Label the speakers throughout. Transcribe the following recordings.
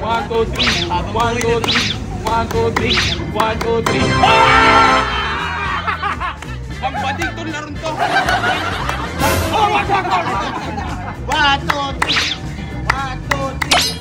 Speaker 1: 1, 2, 3. 1, 2, 3. 1, 2, 3. 1, 2, 3. Pambading to laron to. Oh, wag.
Speaker 2: 1, 2, 3. 1, 2, 3.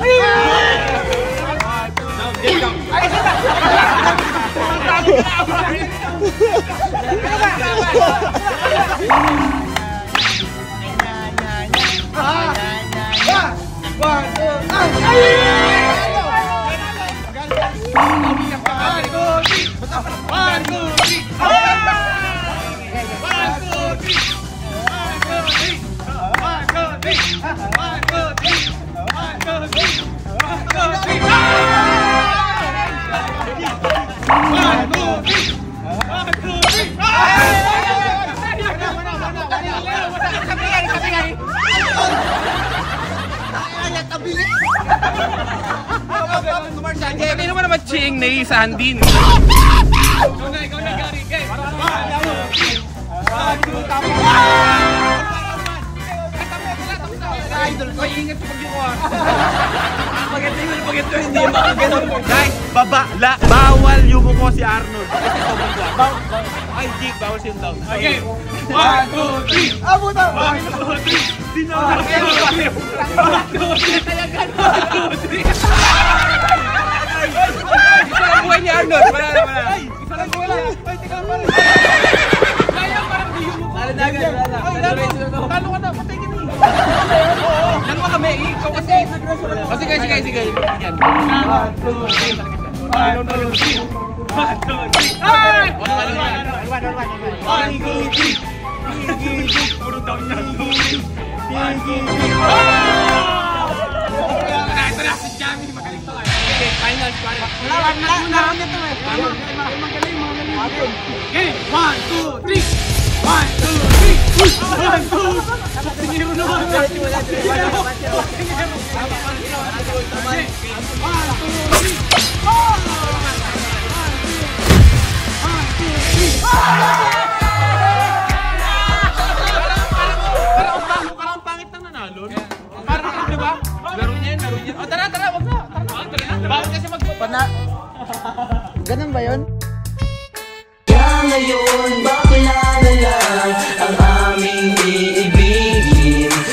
Speaker 1: Hindi naman naman ching na isahan din. Ikaw na, Gary. Okay. Ay, ingat sa pag-iwa. Pagkito, hindi makaganon.
Speaker 3: Guys, baba, bawal yumuko si Arnold. Kasi sobrang Ay, Jake, bawal siyang down.
Speaker 1: Okay. 1, 2, 3.
Speaker 2: Abutan!
Speaker 1: 1, 2, 3. Di na ako. 1, 2, 3. 1, 2, 3.
Speaker 3: Isa lang buhay ni Arnold. Wala na, wala.
Speaker 1: Ay, isa lang wala. Ay, teka pala. Kaya parang di yun mo.
Speaker 3: Ay, lalo. Talo ka na, patay ka na. Dalawa kami, ikaw kasi. O sige, sige, sige. Yan.
Speaker 1: 1, 2, 3. 1, 2, 3. 1, 2, 3. Ay! 1, 2, 3. Puro down na. 1, 2, 3. Ito na, si Jamie. Magaling to.
Speaker 3: Okay, final.
Speaker 2: Lawan na to eh.
Speaker 1: Magaling. Okay, 1, 2, 3. 1, 2, 3. 1, 2. Siniro naman.
Speaker 3: Parang ang pangit ng nanalo. Parang, di ba? Laro niya. O, tara, wag na. Bawal kasi
Speaker 2: Ganun ba yun?
Speaker 4: Kaya ngayon, bakla